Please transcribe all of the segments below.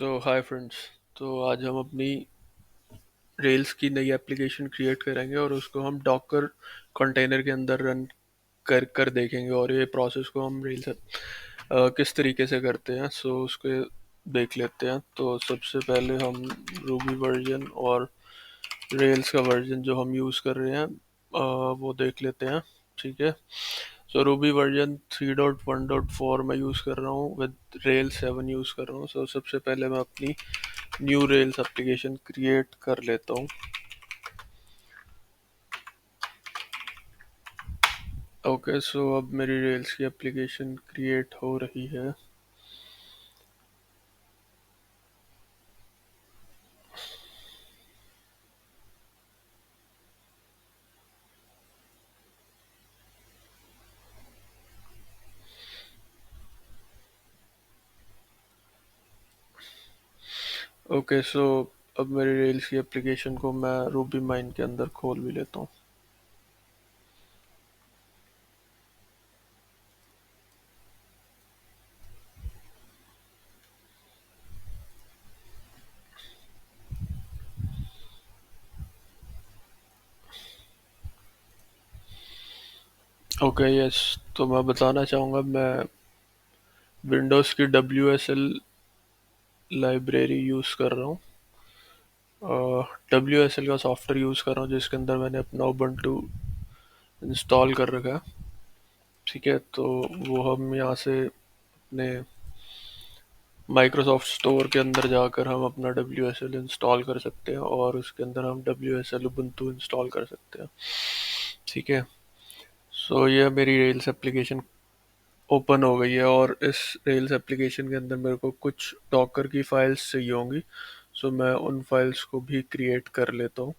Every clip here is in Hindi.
Hi friends. तो आज हम अपनी रेल्स की नई एप्लीकेशन क्रिएट करेंगे और उसको हम डॉकर कंटेनर के अंदर रन कर कर देखेंगे और ये प्रोसेस को हम रेल्स किस तरीके से करते हैं उसके देख लेते हैं। तो सबसे पहले हम रूबी वर्जन और रेल्स का वर्जन जो हम यूज़ कर रहे हैं वो देख लेते हैं। ठीक है। रूबी वर्जन 3.1.4 मैं यूज़ कर रहा हूँ, विद रेल 7 यूज़ कर रहा हूँ। सबसे पहले मैं अपनी न्यू रेल्स एप्लीकेशन क्रिएट कर लेता हूँ। ओके, अब मेरी रेल्स की एप्लीकेशन क्रिएट हो रही है। ओके, अब मेरी रेल्स की एप्लीकेशन को मैं रूबी माइन के अंदर खोल भी लेता हूँ। Okay, yes. तो मैं बताना चाहूँगा, मैं विंडोज़ की WSL लाइब्रेरी यूज़ कर रहा हूँ। WSL का सॉफ्टवेयर यूज़ कर रहा हूँ जिसके अंदर मैंने अपना उबंटू इंस्टॉल कर रखा है। ठीक है, तो वो हम यहाँ से अपने माइक्रोसॉफ्ट स्टोर के अंदर जाकर हम अपना WSL इंस्टॉल कर सकते हैं और उसके अंदर हम WSL उबंटू इंस्टॉल कर सकते हैं। ठीक है। ये मेरी रेल्स एप्लीकेशन ओपन हो गई है और इस रेल्स एप्लीकेशन के अंदर मेरे को कुछ डॉकर की फाइल्स चाहिए होंगी। मैं उन फाइल्स को भी क्रिएट कर लेता हूँ।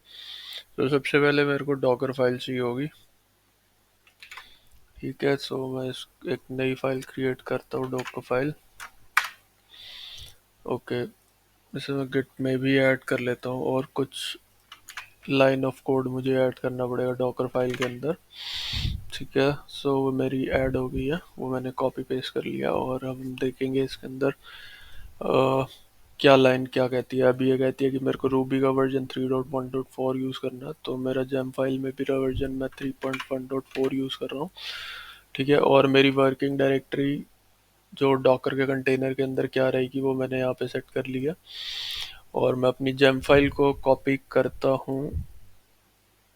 सबसे पहले मेरे को डॉकर फाइल चाहिए होगी। ठीक है, मैं एक नई फाइल क्रिएट करता हूँ, डॉकर फाइल। ओके, इसे मैं गिट में भी ऐड कर लेता हूँ और कुछ लाइन ऑफ कोड मुझे ऐड करना पड़ेगा डॉकर फाइल के अंदर। ठीक है, वो मेरी ऐड हो गई है, वो मैंने कॉपी पेस्ट कर लिया और अब हम देखेंगे इसके अंदर क्या लाइन क्या कहती है। अभी ये कहती है कि मेरे को रूबी का वर्जन 3.1.4 यूज़ करना है, तो मेरा जेम फाइल में भी वर्जन मैं 3.1.4 यूज़ कर रहा हूँ। ठीक है, और मेरी वर्किंग डायरेक्टरी जो डॉकर के कंटेनर के अंदर क्या रहेगी वो मैंने यहाँ पे सेट कर लिया। और मैं अपनी जेम फाइल को कॉपी करता हूँ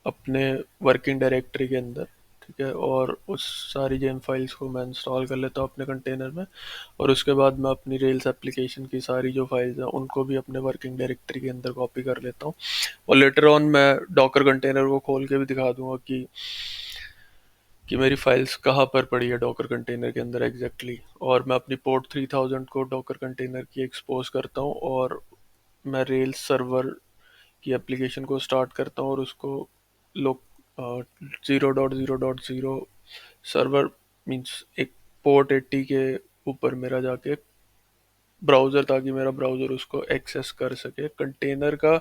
अपने वर्किंग डायरेक्टरी के अंदर। ठीक है, और उस सारी जेम फाइल्स को मैं इंस्टॉल कर लेता हूँ अपने कंटेनर में। और उसके बाद मैं अपनी रेल्स एप्लीकेशन की सारी जो फाइल्स हैं उनको भी अपने वर्किंग डायरेक्टरी के अंदर कॉपी कर लेता हूँ। और लेटर ऑन मैं डॉकर कंटेनर को खोल के भी दिखा दूंगा कि मेरी फाइल्स कहाँ पर पड़ी है डॉकर कंटेनर के अंदर एग्जैक्टली। और मैं अपनी पोर्ट 3000 को डॉकर कंटेनर की एक्सपोज करता हूँ और मैं रेल्स सर्वर की एप्लीकेशन को स्टार्ट करता हूँ और उसको लोग 0.0.0 सर्वर मींस एक पोर्ट 80 के ऊपर मेरा जाके ब्राउज़र, ताकि मेरा ब्राउज़र उसको एक्सेस कर सके। कंटेनर का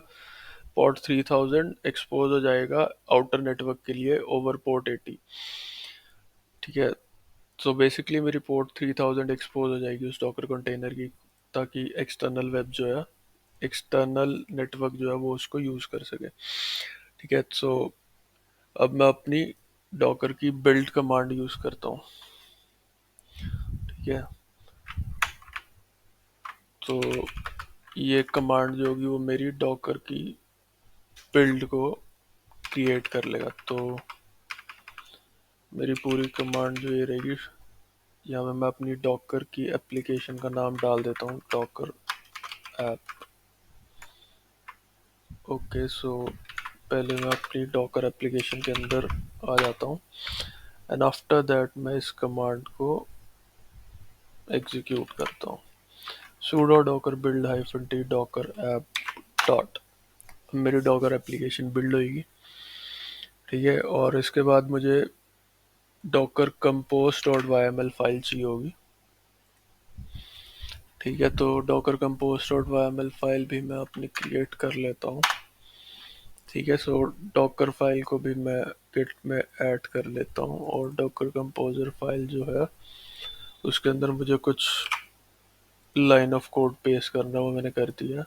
पोर्ट 3000 एक्सपोज हो जाएगा आउटर नेटवर्क के लिए ओवर पोर्ट 80। ठीक है, बेसिकली मेरी पोर्ट 3000 एक्सपोज हो जाएगी उस डॉकर कंटेनर की, ताकि एक्सटर्नल वेब जो है, एक्सटर्नल नेटवर्क जो है वो उसको यूज़ कर सके। ठीक है, अब मैं अपनी डॉकर की बिल्ड कमांड यूज़ करता हूँ। ठीक है, तो ये कमांड जो होगी वो मेरी डॉकर की बिल्ड को क्रिएट कर लेगा। तो मेरी पूरी कमांड जो ये रहेगी, यहाँ पे मैं अपनी डॉकर की एप्लीकेशन का नाम डाल देता हूँ, डॉकर ऐप। ओके, पहले मैं अपनी डॉकर एप्लीकेशन के अंदर आ जाता हूँ एंड आफ्टर दैट मैं इस कमांड को एग्जीक्यूट करता हूँ, sudo docker build -t docker app dot. मेरी डॉकर एप्लीकेशन बिल्ड होगी। ठीक है, और इसके बाद मुझे docker compose dot Y file चाहिए होगी। ठीक है, तो docker compose dot Y file भी मैं अपनी क्रिएट कर लेता हूँ। ठीक है, डॉकर फाइल को भी मैं गिट में ऐड कर लेता हूँ और डॉकर कंपोजर फाइल जो है उसके अंदर मुझे कुछ लाइन ऑफ कोड पेस्ट करना है वो मैंने कर दिया।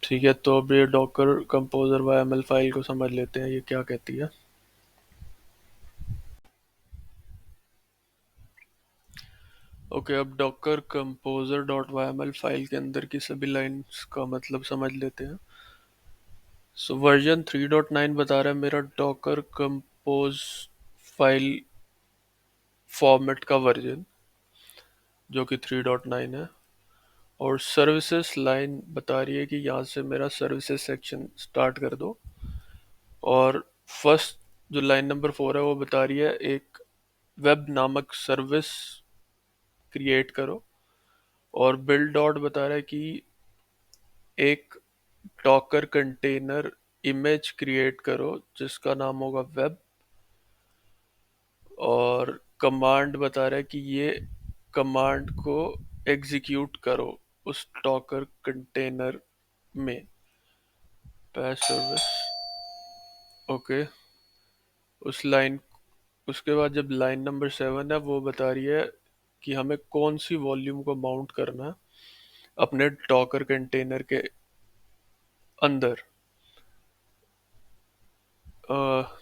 ठीक है, तो अब ये डॉकर कंपोजर वाई फाइल को समझ लेते हैं ये क्या कहती है। ओके, अब docker composer dot Y file के अंदर की सभी लाइंस का मतलब समझ लेते हैं। सो वर्जन 3.9 बता रहा है मेरा डॉकर कंपोज फाइल फॉर्मेट का वर्जन, जो कि 3.9 है। और सर्विसेज लाइन बता रही है कि यहाँ से मेरा सर्विसेज सेक्शन स्टार्ट कर दो। और फर्स्ट जो लाइन नंबर 4 है वो बता रही है एक वेब नामक सर्विस क्रिएट करो। और बिल्ड डॉट बता रहा है कि एक डॉकर कंटेनर इमेज क्रिएट करो जिसका नाम होगा वेब। और कमांड बता रहा है कि ये कमांड को एग्जीक्यूट करो उस डॉकर कंटेनर में, पैच सर्विस। ओके, उस लाइन उसके बाद जब लाइन नंबर 7 है वो बता रही है कि हमें कौन सी वॉल्यूम को माउंट करना है अपने डॉकर कंटेनर के अंदर। अ,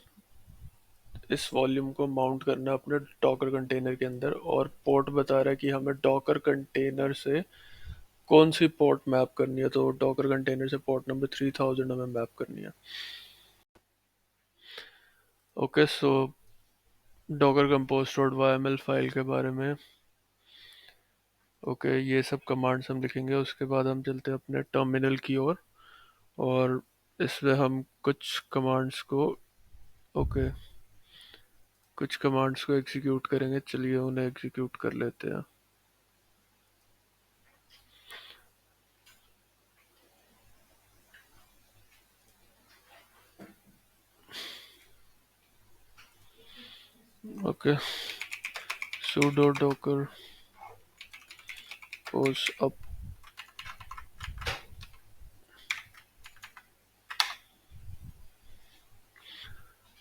इस वॉल्यूम को माउंट करना है अपने डॉकर कंटेनर के अंदर। और पोर्ट बता रहा है कि हमें डॉकर कंटेनर से कौन सी पोर्ट मैप करनी है, तो डॉकर कंटेनर से पोर्ट नंबर 3000 हमें मैप करनी है। Okay, so docker compose dot Y file के बारे में ओके ये सब कमांड्स हम लिखेंगे। उसके बाद हम चलते हैं अपने टर्मिनल की ओर और इसमें हम कुछ कमांड्स को ओके कुछ कमांड्स को एग्जीक्यूट करेंगे। चलिए उन्हें एग्जीक्यूट कर लेते हैं। Okay, sudo docker post up।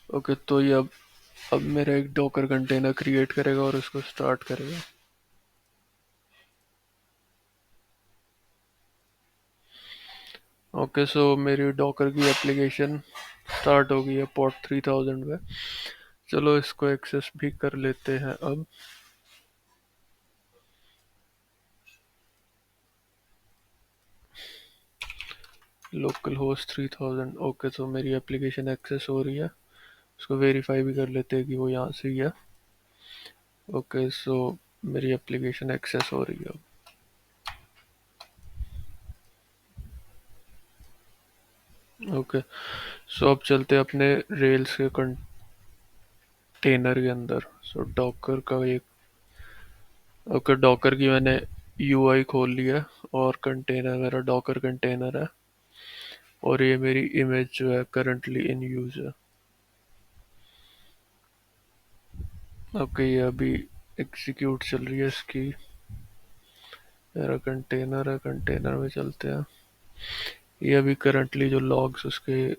Okay, तो ये अब मेरा एक डॉकर कंटेनर क्रिएट करेगा और उसको स्टार्ट करेगा। ओके, सो मेरी डॉकर की एप्लीकेशन स्टार्ट हो गई है पोर्ट 3000 पे। चलो इसको एक्सेस भी कर लेते हैं अब। Local host 3000। ओके, तो मेरी एप्लीकेशन एक्सेस हो रही है। उसको वेरीफाई भी कर लेते हैं कि वो यहाँ से ही है। ओके, सो मेरी एप्लीकेशन एक्सेस हो रही है। ओके, सो अब चलते हैं अपने रेल्स के कंटेनर के अंदर। सो डॉकर का एक ओके डॉकर की मैंने यूआई खोल लिया और कंटेनर मेरा डॉकर कंटेनर है। और ये मेरी इमेज जो है करंटली इन यूज है। ओके, ये अभी एग्जीक्यूट चल रही है इसकी। मेरा कंटेनर है, कंटेनर में चलते हैं। ये अभी करंटली जो लॉग्स उसके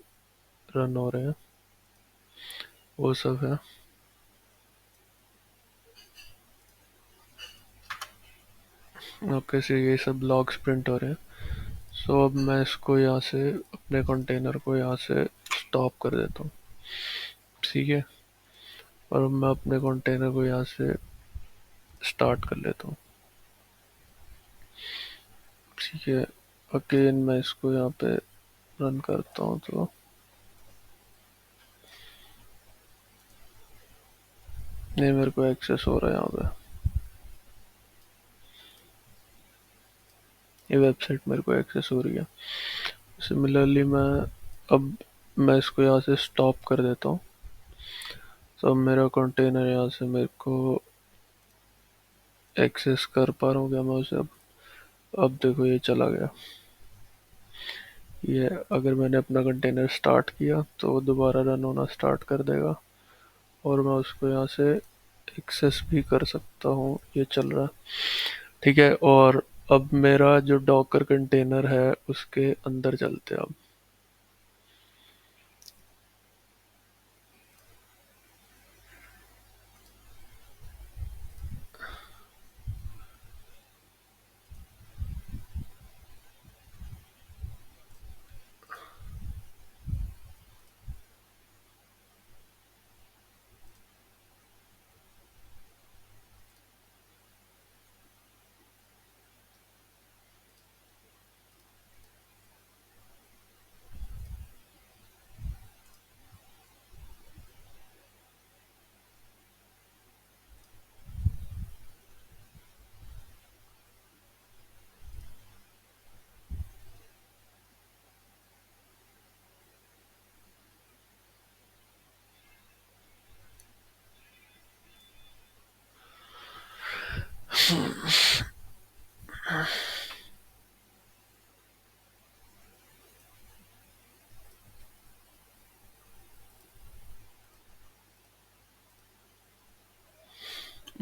रन हो रहे हैं वो सब है। ओके, से ये सब लॉग्स प्रिंट हो रहे हैं। सो अब मैं इसको यहाँ से अपने कंटेनर को यहाँ से स्टॉप कर देता हूँ। ठीक है, और अब मैं अपने कंटेनर को यहाँ से स्टार्ट कर लेता हूँ। ठीक है, अगेन मैं इसको यहाँ पे रन करता हूँ तो ये मेरे को एक्सेस हो रहा है यहाँ पे। ये वेबसाइट मेरे को एक्सेस हो रही है। सिमिलरली मैं इसको यहाँ से स्टॉप कर देता हूँ। तो अब मेरा कंटेनर यहाँ से मेरे को एक्सेस कर पा रहा हूँ क्या मैं उसे। अब देखो ये चला गया। ये अगर मैंने अपना कंटेनर स्टार्ट किया तो वो दोबारा रन होना स्टार्ट कर देगा और मैं उसको यहाँ से एक्सेस भी कर सकता हूँ। ये चल रहा है। ठीक है, और अब मेरा जो डॉकर कंटेनर है उसके अंदर चलते हैं अब।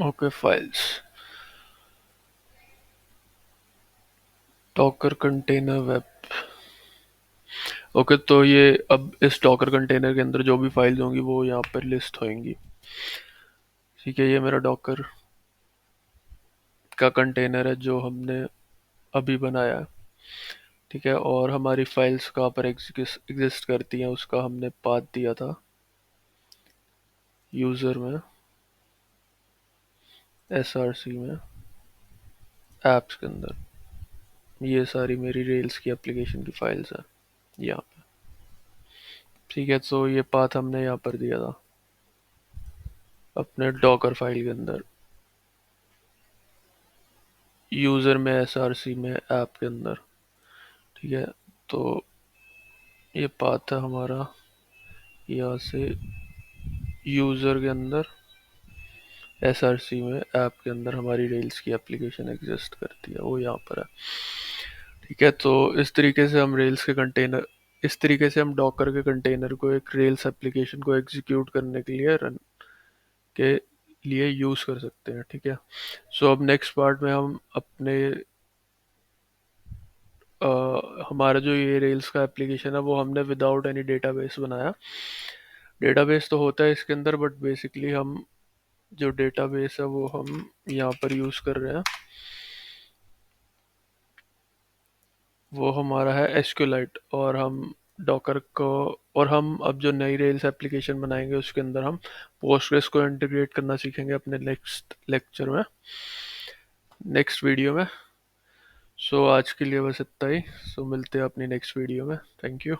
Okay, files, Docker container web. Okay, तो ये अब इस डॉकर कंटेनर के अंदर जो भी फाइल्स होंगी वो यहाँ पर लिस्ट होंगी। ठीक है, ये मेरा डॉकर का कंटेनर है जो हमने अभी बनाया है। ठीक है, और हमारी फाइल्स कहाँ पर एग्जिस्ट करती हैं उसका हमने पाथ दिया था यूज़र में, एसआरसी में, ऐप्स के अंदर। ये सारी मेरी रेल्स की एप्लीकेशन की फाइल्स हैं यहाँ पे। ठीक है, तो ये पाथ हमने यहाँ पर दिया था अपने डॉकर फाइल के अंदर, यूज़र में, एसआरसी में, ऐप के अंदर। ठीक है, तो ये पाथ है हमारा यहाँ से यूज़र के अंदर, एसआरसी में, ऐप के अंदर हमारी रेल्स की एप्लीकेशन एग्जिस्ट करती है, वो यहाँ पर है। ठीक है, तो इस तरीके से हम रेल्स के कंटेनर, इस तरीके से हम डॉकर के कंटेनर को एक रेल्स एप्लीकेशन को एग्जीक्यूट करने के लिए, रन के लिए यूज़ कर सकते हैं। ठीक है, सो अब नेक्स्ट पार्ट में हम अपने हमारा जो ये रेल्स का एप्लीकेशन है वो हमने विदाउट एनी डेटाबेस बनाया। डेटाबेस तो होता है इसके अंदर, बट बेसिकली हम जो डेटाबेस है वो हम यहाँ पर यूज़ कर रहे हैं, वो हमारा है एसक्यूलाइट। और हम डॉकर को, और हम अब जो नई रेल्स एप्लीकेशन बनाएंगे उसके अंदर हम पोस्टग्रेस को इंटीग्रेट करना सीखेंगे अपने नेक्स्ट लेक्चर में, नेक्स्ट वीडियो में। सो आज के लिए बस इतना ही। सो मिलते हैं अपनी नेक्स्ट वीडियो में। Thank you.